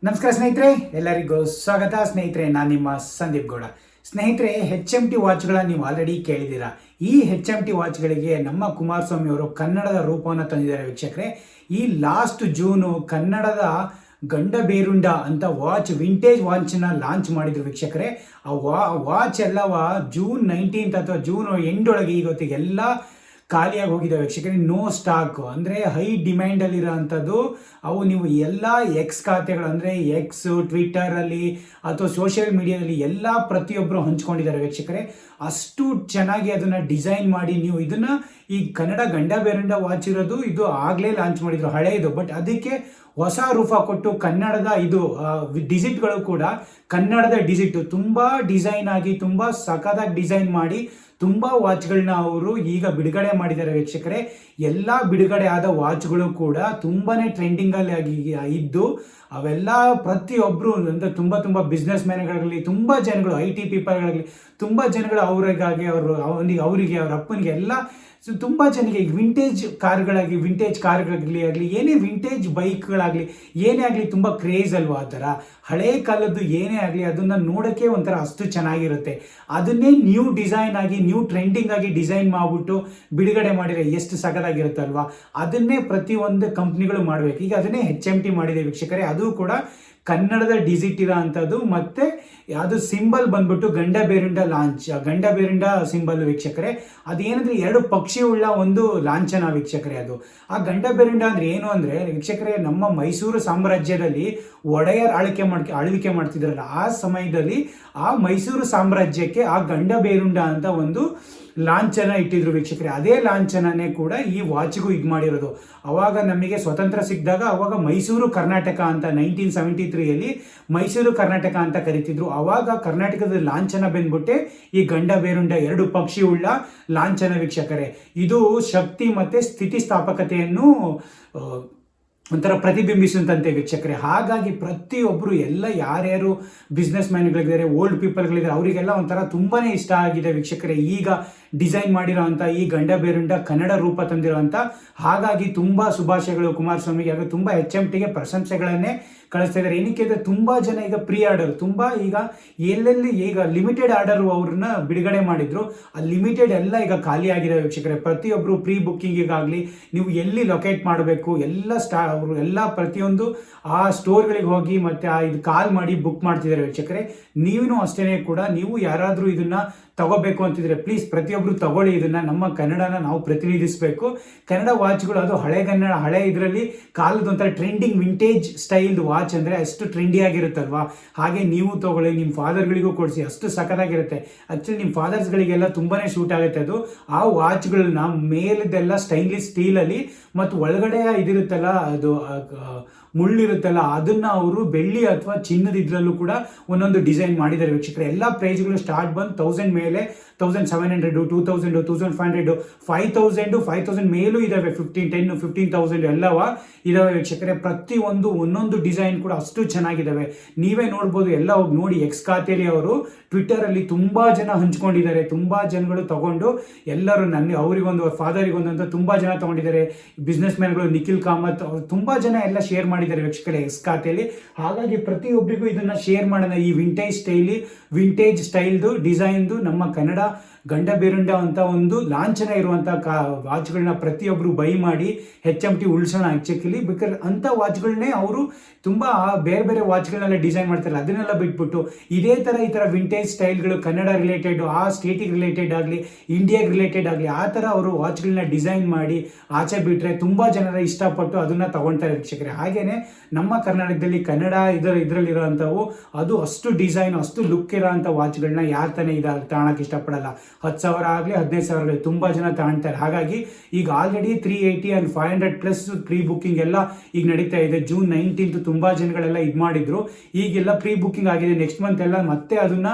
ನಮಸ್ಕಾರ ಸ್ನೇಹಿತರೆ, ಎಲ್ಲರಿಗೂ ಸ್ವಾಗತ. ಸ್ನೇಹಿತರೆ, ನಾನು ನಿಮ್ಮ ಸಂದೀಪ್ ಗೌಡ. ಸ್ನೇಹಿತರೆ, HMT ವಾಚ್ಗಳ ನೀವು ಆಲ್ರೆಡಿ ಕೇಳಿದ್ದೀರಾ. ಈ HMT ವಾಚ್ಗಳಿಗೆ ನಮ್ಮ ಕುಮಾರಸ್ವಾಮಿ ಅವರು ಕನ್ನಡದ ರೂಪವನ್ನು ತಂದಿದ್ದಾರೆ ವೀಕ್ಷಕರೇ. ಈ ಲಾಸ್ಟ್ ಜೂನು ಕನ್ನಡದ ಗಂಡ ಬೇರುಂಡ ಅಂತ ವಿಂಟೇಜ್ ವಾಚ್ನ ಲಾಂಚ್ ಮಾಡಿದ್ರು ವೀಕ್ಷಕರೇ. ಆ ವಾಚ್ ಎಲ್ಲವ ಜೂನ್ 19 ಅಥವಾ ಜೂನ್ ಎಂಡೊಳಗೆ ಈಗೊತ್ತಿಗೆ ಎಲ್ಲ ಖಾಲಿಯಾಗಿ ಹೋಗಿದೆ ವೀಕ್ಷಕರೇ. ನೋ ಸ್ಟಾಕ್ ಅಂದರೆ ಹೈ ಡಿಮ್ಯಾಂಡಲ್ಲಿರೋ ಅಂಥದ್ದು. ಅವು ನೀವು ಎಲ್ಲ ಎಕ್ಸ್ ಖಾತೆಗಳು ಅಂದರೆ ಎಕ್ಸ್, ಟ್ವಿಟ್ಟರಲ್ಲಿ ಅಥವಾ ಸೋಷಿಯಲ್ ಮೀಡಿಯಾದಲ್ಲಿ ಎಲ್ಲ ಪ್ರತಿಯೊಬ್ಬರು ಹಂಚ್ಕೊಂಡಿದ್ದಾರೆ ವೀಕ್ಷಕರೇ. ಅಷ್ಟು ಚೆನ್ನಾಗಿ ಅದನ್ನು ಡಿಸೈನ್ ಮಾಡಿ ನೀವು ಇದನ್ನು ಈ ಕನ್ನಡ ಗಂಡ ಬೇರುಂಡ ವಾಚ್ ಇರೋದು ಇದು ಆಗಲೇ ಲಾಂಚ್ ಮಾಡಿದ್ರು, ಹಳೆಯದು. ಬಟ್ ಅದಕ್ಕೆ ಹೊಸ ರೂಪ ಕೊಟ್ಟು ಕನ್ನಡದ ಇದು ಡಿಜಿಟ್ಗಳು ಕೂಡ ಕನ್ನಡದ ಡಿಜಿಟ್ ತುಂಬ ಡಿಸೈನ್ ಆಗಿ ತುಂಬ ಸಖತ್ತಾಗಿ ಡಿಸೈನ್ ಮಾಡಿ ತುಂಬ ವಾಚ್ಗಳನ್ನ ಅವರು ಈಗ ಬಿಡುಗಡೆ ಮಾಡಿದ್ದಾರೆ ವೀಕ್ಷಕರೇ. ಎಲ್ಲ ಬಿಡುಗಡೆ ಆದ ವಾಚ್ಗಳು ಕೂಡ ತುಂಬಾ ಟ್ರೆಂಡಿಂಗಲ್ಲಿ ಇದ್ದು ಅವೆಲ್ಲ ಪ್ರತಿಯೊಬ್ಬರು ಅಂದರೆ ತುಂಬ ಬಿಸ್ನೆಸ್ ಮ್ಯಾನ್ಗಳಾಗಲಿ, ತುಂಬ ಜನಗಳು IT ಪೀಪಲ್ಗಳಾಗಲಿ, ತುಂಬ ಜನಗಳು ಅವರಿಗಾಗಿ ಅವರಿಗೆ ಅವ್ರ ಅಪ್ಪನಿಗೆ ಎಲ್ಲ ತುಂಬ ಜನಕ್ಕೆ ಈಗ ವಿಂಟೇಜ್ ಕಾರ್ಗಳಾಗಲಿ ಆಗಲಿ ಏನೇ ವಿಂಟೇಜ್ ಬೈಕ್ಗಳಾಗಲಿ ಏನೇ ಆಗಲಿ ತುಂಬ ಕ್ರೇಜ್ ಅಲ್ವಾ. ಆ ಥರ ಹಳೇ ಕಾಲದ್ದು ಏನೇ ಆಗಲಿ ಅದನ್ನು ನೋಡೋಕ್ಕೆ ಒಂಥರ ಅಷ್ಟು ಚೆನ್ನಾಗಿರುತ್ತೆ. ಅದನ್ನೇ ನ್ಯೂ ಡಿಸೈನ್ ಆಗಿ ನ್ಯೂ ಟ್ರೆಂಡಿಂಗ್ ಆಗಿ ಡಿಸೈನ್ ಮಾಡಿಬಿಟ್ಟು ಬಿಡುಗಡೆ ಮಾಡಿದರೆ ಎಷ್ಟು ಸಖತ್ತಾಗಿರುತ್ತಲ್ವಾ. ಅದನ್ನೇ ಪ್ರತಿಯೊಂದು ಕಂಪ್ನಿಗಳು ಮಾಡಬೇಕು. ಈಗ ಅದನ್ನೇ HMT ಮಾಡಿದೆ ವೀಕ್ಷಕರೇ. ಅದು ಕೂಡ ಕನ್ನಡದ ಡಿಜಿಟ್ ಇರೋ ಅಂಥದ್ದು. ಮತ್ತು ಅದು ಸಿಂಬಲ್ ಬಂದ್ಬಿಟ್ಟು ಗಂಡ ಬೇರುಂಡ ಸಿಂಬಲ್ ವೀಕ್ಷಕರೇ. ಅದೇನಂದ್ರೆ 2 ಪಕ್ಷಿ ಉಳ್ಳ ಒಂದು ಲಾಂಛನ ವೀಕ್ಷಕರೇ. ಅದು ಆ ಗಂಡ ಬೇರುಂಡ ಅಂದ್ರೆ ಏನು ಅಂದ್ರೆ ವೀಕ್ಷಕರೇ, ನಮ್ಮ ಮೈಸೂರು ಸಾಮ್ರಾಜ್ಯದಲ್ಲಿ ಒಡೆಯರ್ ಆಳ್ವಿಕೆ ಮಾಡ್ತಿದ್ರಲ್ಲ, ಆ ಸಮಯದಲ್ಲಿ ಆ ಮೈಸೂರು ಸಾಮ್ರಾಜ್ಯಕ್ಕೆ ಆ ಗಂಡ ಬೇರುಂಡ ಅಂತ ಒಂದು ಲಾಂಛನ ಇಟ್ಟಿದ್ರು ವೀಕ್ಷಕರೇ. ಅದೇ ಲಾಂಛನನೇ ಕೂಡ ಈ ವಾಚ್ಗೂ ಇದು ಮಾಡಿರೋದು. ಅವಾಗ ನಮಗೆ ಸ್ವತಂತ್ರ ಸಿಕ್ಕಿದಾಗ ಅವಾಗ ಮೈಸೂರು ಕರ್ನಾಟಕ ಅಂತ 1973ಯಲ್ಲಿ ಮೈಸೂರು ಕರ್ನಾಟಕ ಅಂತ ಕರಿತಿದ್ರು. ಅವಾಗ ಕರ್ನಾಟಕದ ಲಾಂಛನ ಬಂದ್ಬಿಟ್ಟೆ ಈ ಗಂಡ ಬೇರುಂಡ 2 ಪಕ್ಷಿ ಉಳ್ಳ ಲಾಂಛನ ವೀಕ್ಷಕರೇ. ಇದು ಶಕ್ತಿ ಮತ್ತೆ ಸ್ಥಿತಿಸ್ಥಾಪಕತೆಯನ್ನು ಒಂಥರ ಪ್ರತಿಬಿಂಬಿಸುವಂತೆ ವೀಕ್ಷಕರೇ. ಹಾಗಾಗಿ ಪ್ರತಿಯೊಬ್ಬರು ಎಲ್ಲ ಯಾರ್ಯಾರು ಬಿಸ್ನೆಸ್ ಮ್ಯಾನ್ಗಳಿದ್ದಾರೆ, ಓಲ್ಡ್ ಪೀಪಲ್ಗಳಿದ್ದಾರೆ, ಅವರಿಗೆಲ್ಲ ಒಂಥರ ತುಂಬಾ ಇಷ್ಟ ಆಗಿದೆ ವೀಕ್ಷಕರೇ ಈಗ ಡಿಸೈನ್ ಮಾಡಿರೋ ಅಂಥ ಈ ಗಂಡ ಬೇರುಂಡ ಕನ್ನಡ ರೂಪ ತಂದಿರೋ ಅಂಥ. ಹಾಗಾಗಿ ತುಂಬ ಶುಭಾಶಯಗಳು ಕುಮಾರಸ್ವಾಮಿಗೆ. ಹಾಗೂ ತುಂಬ HMTಗೆ ಪ್ರಶಂಸೆಗಳನ್ನೇ ಕಳಿಸ್ತಾ ಇದ್ದಾರೆ. ಏನಕ್ಕೆ ಅಂದರೆ ತುಂಬ ಜನ ಈಗ ಪ್ರೀ ಆರ್ಡರ್ ಈಗ ಎಲ್ಲೆಲ್ಲಿ ಈಗ ಲಿಮಿಟೆಡ್ ಆರ್ಡರ್ ಅವ್ರನ್ನ ಬಿಡುಗಡೆ ಮಾಡಿದ್ರು, ಆ ಲಿಮಿಟೆಡ್ ಎಲ್ಲ ಈಗ ಖಾಲಿ ಆಗಿದೆ ವೀಕ್ಷಕರೇ. ಪ್ರತಿಯೊಬ್ಬರು ಪ್ರೀ ಬುಕ್ಕಿಂಗಿಗಾಗಲಿ ನೀವು ಎಲ್ಲಿ ಲೊಕೇಟ್ ಮಾಡಬೇಕು ಅವರು ಎಲ್ಲ ಪ್ರತಿಯೊಂದು ಆ ಸ್ಟೋರ್ಗಳಿಗೆ ಹೋಗಿ ಮತ್ತೆ ಇದು ಕಾಲ್ ಮಾಡಿ ಬುಕ್ ಮಾಡ್ತಿದ್ದಾರೆ ವೀಕ್ಷಕರೇ. ನೀವೂ ಅಷ್ಟೇ ಕೂಡ ನೀವು ಯಾರಾದರೂ ಇದನ್ನ ತಗೋಬೇಕು ಅಂತಿದ್ರೆ ಪ್ಲೀಸ್ ಪ್ರತಿಯೊಬ್ಬರು ತಗೊಳ್ಳಿ. ಇದನ್ನ ನಮ್ಮ ಕನ್ನಡನ ನಾವು ಪ್ರತಿನಿಧಿಸಬೇಕು. ಕನ್ನಡ ವಾಚ್ಗಳು ಅದು ಹಳೆ ಇದರಲ್ಲಿ ಕಾಲದೊಂಥರ ಟ್ರೆಂಡಿಂಗ್ ವಿಂಟೇಜ್ ಸ್ಟೈಲ್ದು ವಾಚ್ ಅಂದರೆ ಅಷ್ಟು ಟ್ರೆಂಡಿ ಆಗಿರುತ್ತಲ್ವಾ. ಹಾಗೆ ನೀವು ತಗೊಳ್ಳಿ, ನಿಮ್ಮ ಫಾದರ್ಗಳಿಗೂ ಕೊಡಿಸಿ, ಅಷ್ಟು ಸಖತ್ತಾಗಿರುತ್ತೆ. ಆ್ಯಕ್ಚುಲಿ ನಿಮ್ಮ ಫಾದರ್ಸ್ಗಳಿಗೆಲ್ಲ ತುಂಬಾ ಶೂಟ್ ಆಗುತ್ತೆ ಅದು. ಆ ವಾಚ್ಗಳನ್ನ ಮೇಲದೆಲ್ಲ ಸ್ಟೈನ್ಲೆಸ್ ಸ್ಟೀಲಲ್ಲಿ ಮತ್ತು ಒಳಗಡೆ ಇದಿರುತ್ತಲ್ಲ ಅದು ಮುಳ್ಳಿರುತ್ತಲ್ಲ ಅದನ್ನ ಅವರು ಬೆಳ್ಳಿ ಅಥವಾ ಚಿನ್ನದ ಇದ್ರಲ್ಲೂ ಕೂಡ ಒಂದೊಂದು ಡಿಸೈನ್ ಮಾಡಿದ್ದಾರೆ ವೀಕ್ಷಕರೇ. ಎಲ್ಲ ಪ್ರೈಸ್ಗಳು ಸ್ಟಾರ್ಟ್ ಬಂದು 1000 ಮೇಲೆ, 1700, 2000, 2500, 5000 ಮೇಲೂ ಇದಾವೆ. 10, 15,000 ಎಲ್ಲವ ಇದಾವೆ ವೀಕ್ಷಕರೇ. ಪ್ರತಿಯೊಂದು ಒಂದೊಂದು ಡಿಸೈನ್ ಕೂಡ ಅಷ್ಟು ಚೆನ್ನಾಗಿದ್ದಾವೆ. ನೀವೇ ನೋಡ್ಬೋದು, ಎಲ್ಲ ಹೋಗಿ ನೋಡಿ. ಎಕ್ಸ್ ಖಾತೆಯಲ್ಲಿ ಅವರು ಟ್ವಿಟ್ಟರಲ್ಲಿ ತುಂಬಾ ಜನ ಹಂಚ್ಕೊಂಡಿದ್ದಾರೆ. ತುಂಬಾ ಜನಗಳು ತಗೊಂಡು ಎಲ್ಲರೂ ಅವರಿಗೊಂದು ಅವ್ರ ಫಾದರಿಗೊಂದು ಅಂತ ತುಂಬಾ ಜನ ತಗೊಂಡಿದ್ದಾರೆ. ಬಿಸ್ನೆಸ್ ಮ್ಯಾನ್ಗಳು ನಿಖಿಲ್ ಕಾಮತ್ ಅವರು ತುಂಬಾ ಜನ ಎಲ್ಲ ಶೇರ್ ಮಾಡಿದ್ದಾರೆ ವೀಕ್ಷಕರೇ ಎಕ್ಸ್ ಖಾತೆಯಲ್ಲಿ. ಹಾಗಾಗಿ ಪ್ರತಿಯೊಬ್ಬರಿಗೂ ಇದನ್ನ ಶೇರ್ ಮಾಡೋಣ. ಈ ವಿಂಟೇಜ್ ಸ್ಟೈಲ್ದು ಡಿಸೈನ್ದು ನಮ್ಮ ಕನ್ನಡ ಗಂಡ ಬೇರುಂಡ ಅಂತ ಒಂದು ಲಾಂಛನ ಇರುವಂಥ ವಾಚ್ಗಳನ್ನ ಪ್ರತಿಯೊಬ್ಬರು ಬೈ ಮಾಡಿ HMT ಉಳಿಸೋಣ ಆ್ಯಕ್ಚುಲಿ. ಬಿಕಾಸ್ ಅಂಥ ವಾಚ್ಗಳನ್ನೇ ಅವರು ತುಂಬ ಬೇರೆ ವಾಚ್ಗಳನ್ನೆಲ್ಲ ಡಿಸೈನ್ ಮಾಡ್ತಾರೆ. ಅದನ್ನೆಲ್ಲ ಬಿಟ್ಬಿಟ್ಟು ಇದೇ ಥರ ಈ ಥರ ವಿಂಟೇಜ್ ಸ್ಟೈಲ್ಗಳು ಕನ್ನಡ ರಿಲೇಟೆಡ್, ಆ ಸ್ಟೇಟಿಗೆ ರಿಲೇಟೆಡ್ ಆಗಲಿ, ಇಂಡಿಯಾಗೆ ರಿಲೇಟೆಡ್ ಆಗಲಿ ಆ ಥರ ಅವರು ವಾಚ್ಗಳನ್ನ ಡಿಸೈನ್ ಮಾಡಿ ಆಚೆ ಬಿಟ್ಟರೆ ತುಂಬ ಜನರ ಇಷ್ಟಪಟ್ಟು ಅದನ್ನು ತಗೊಳ್ತಾರೆ ವೀಕ್ಷಕರೇ. ಹಾಗೆಯೇ ನಮ್ಮ ಕರ್ನಾಟಕದಲ್ಲಿ ಕನ್ನಡ ಇದರಲ್ಲಿರೋವಂಥವು ಅದು ಅಷ್ಟು ಡಿಸೈನ್ ಅಷ್ಟು ಲುಕ್ ಇರೋ ಅಂಥ ವಾಚ್ಗಳನ್ನ ಯಾರು ತಾನೇ ತಗೊಳಕ್ಕೆ ಇಷ್ಟಪಡಲ್ಲ. 10,000 ಆಗಲಿ 15,000 ಆಗಲಿ ತುಂಬ ಜನ ತಗೊಳ್ತಾರೆ. ಹಾಗಾಗಿ ಈಗ ಆಲ್ರೆಡಿ 380 and 500+ ಪ್ರೀ ಬುಕ್ಕಿಂಗ್ ಎಲ್ಲ ಈಗ ನಡೀತಾ ಇದೆ. ಜೂನ್ 19 ತುಂಬ ಜನಗಳೆಲ್ಲ ಇದು ಮಾಡಿದ್ರು. ಈಗೆಲ್ಲ ಪ್ರೀ ಬುಕ್ಕಿಂಗ್ ಆಗಿದೆ. ನೆಕ್ಸ್ಟ್ ಮಂತ್ ಎಲ್ಲ ಮತ್ತೆ ಅದನ್ನ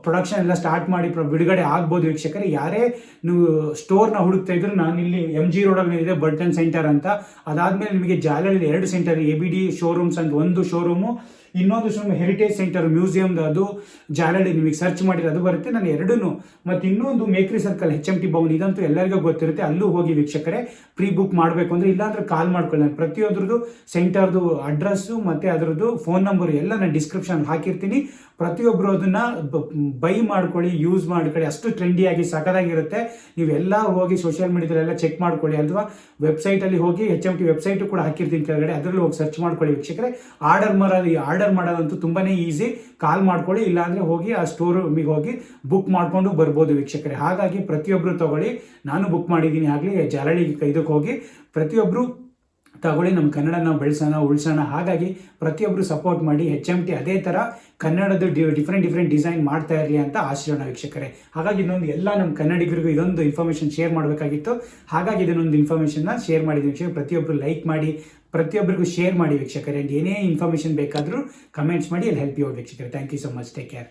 ಪ್ರೊಡಕ್ಷನ್ ಎಲ್ಲ ಸ್ಟಾರ್ಟ್ ಮಾಡಿ ಬಿಡುಗಡೆ ಆಗ್ಬೋದು ವೀಕ್ಷಕರೇ. ಯಾರೇ ನೀವು ಸ್ಟೋರ್ನ ಹುಡುಕ್ತಾ ಇದ್ರು, ನಾನಿಲ್ಲಿ MG ರೋಡಲ್ಲಿ ಇದೆ ಬಲ್ಟನ್ ಸೆಂಟರ್ ಅಂತ. ಅದಾದಮೇಲೆ ನಿಮಗೆ ಜಾಲಹಳ್ಳಿ 2 ಸೆಂಟರ್, ABD ಶೋರೂಮ್ಸ್ ಅಂತ ಒಂದು ಶೋರೂಮು, ಇನ್ನೊಂದು ಹೆರಿಟೇಜ್ ಸೆಂಟರ್ ಮ್ಯೂಸಿಯಮ್ದು, ಅದು ಜಾಲಹಳ್ಳಿ, ನಿಮಗೆ ಸರ್ಚ್ ಮಾಡಿದ್ರೆ ಅದು ಬರುತ್ತೆ. ನಾನು ಎರಡೂ ಮತ್ತು ಇನ್ನೊಂದು ಮೇಕ್ರಿ ಸರ್ಕಲ್ HMT ಭವನ್, ಇದಂತೂ ಎಲ್ಲರಿಗೂ ಗೊತ್ತಿರುತ್ತೆ. ಅಲ್ಲೂ ಹೋಗಿ ವೀಕ್ಷಕರೇ ಪ್ರೀ ಬುಕ್ ಮಾಡಬೇಕು ಅಂದರೆ, ಇಲ್ಲಾಂದ್ರೆ ಕಾಲ್ ಮಾಡ್ಕೊಳ್ಳಿ. ನಾನು ಪ್ರತಿಯೊಂದ್ರದ್ದು ಸೆಂಟರ್ದು ಅಡ್ರೆಸ್ಸು ಮತ್ತು ಅದರದ್ದು ಫೋನ್ ನಂಬರ್ ಎಲ್ಲ ನಾನು ಡಿಸ್ಕ್ರಿಪ್ಷನ್ ಹಾಕಿರ್ತೀನಿ. ಪ್ರತಿಯೊಬ್ಬರು ಅದನ್ನು ಬೈ ಮಾಡ್ಕೊಳ್ಳಿ, ಯೂಸ್ ಮಾಡ್ಕೊಳ್ಳಿ. ಅಷ್ಟು ಟ್ರೆಂಡಿಯಾಗಿ ಸಖತ್ತಾಗಿರುತ್ತೆ. ನೀವೆಲ್ಲ ಹೋಗಿ ಸೋಷಿಯಲ್ ಮೀಡಿಯಾದಲ್ಲೆಲ್ಲ ಚೆಕ್ ಮಾಡ್ಕೊಳ್ಳಿ, ಅಥವಾ ವೆಬ್ಸೈಟಲ್ಲಿ ಹೋಗಿ HMT ವೆಬ್ಸೈಟು ಕೂಡ ಹಾಕಿರ್ತೀನಿ ಕೆಳಗಡೆ, ಅದರಲ್ಲಿ ಹೋಗಿ ಸರ್ಚ್ ಮಾಡ್ಕೊಳ್ಳಿ ವೀಕ್ಷಕರೇ. ಆರ್ಡರ್ ಮಾಡೋದಂತೂ ತುಂಬಾ ಈಸಿ. ಕಾಲ್ ಮಾಡ್ಕೊಳ್ಳಿ, ಇಲ್ಲಾಂದರೆ ಹೋಗಿ ಆ ಸ್ಟೋರ್ ರೂಮಿಗೆ ಹೋಗಿ ಬುಕ್ ಮಾಡಿಕೊಂಡು ಬರ್ಬೋದು ವೀಕ್ಷಕರೇ. ಹಾಗಾಗಿ ಪ್ರತಿಯೊಬ್ಬರು ತಗೊಳ್ಳಿ. ನಾನು ಬುಕ್ ಮಾಡಿದ್ದೀನಿ ಆಗಲಿ, ಜಾಲಹಳ್ಳಿ ಇದಕ್ಕೆ ಹೋಗಿ ಪ್ರತಿಯೊಬ್ಬರು ತಗೊಳ್ಳಿ. ನಮ್ಮ ಕನ್ನಡ ನಾವು ಬೆಳೆಸೋಣ, ಉಳಿಸೋಣ. ಹಾಗಾಗಿ ಪ್ರತಿಯೊಬ್ಬರು ಸಪೋರ್ಟ್ ಮಾಡಿ. HMT ಅದೇ ಥರ ಕನ್ನಡದ ಡಿಫ್ರೆಂಟ್ ಡಿಸೈನ್ ಮಾಡ್ತಾ ಇರಲಿ ಅಂತ ಆಶೀರ್ವಾದ ವೀಕ್ಷಕರೇ. ಹಾಗಾಗಿ ಇದೊಂದು ಎಲ್ಲ ನಮ್ಮ ಕನ್ನಡಿಗರಿಗೂ ಇದೊಂದು ಇನ್ಫಾರ್ಮೇಷನ್ ಶೇರ್ ಮಾಡಬೇಕಾಗಿತ್ತು. ಹಾಗಾಗಿ ಇದನ್ನೊಂದು ಇನ್ಫಾರ್ಮೇಷನ್ನ ಶೇರ್ ಮಾಡಿದ್ದೀನಿ ವೀಕ್ಷಕರೇ. ಪ್ರತಿಯೊಬ್ಬರು ಲೈಕ್ ಮಾಡಿ, ಪ್ರತಿಯೊಬ್ಬರಿಗೂ ಶೇರ್ ಮಾಡಿ ವೀಕ್ಷಕರೇ. ಏನೇ ಇನ್ಫಾರ್ಮೇಷನ್ ಬೇಕಾದರೂ ಕಮೆಂಟ್ಸ್ ಮಾಡಿ, ಅಲ್ಲಿ ಹೆಲ್ಪ್ ಯು ವೀಕ್ಷಕರೇ. Thank you so much. Take care.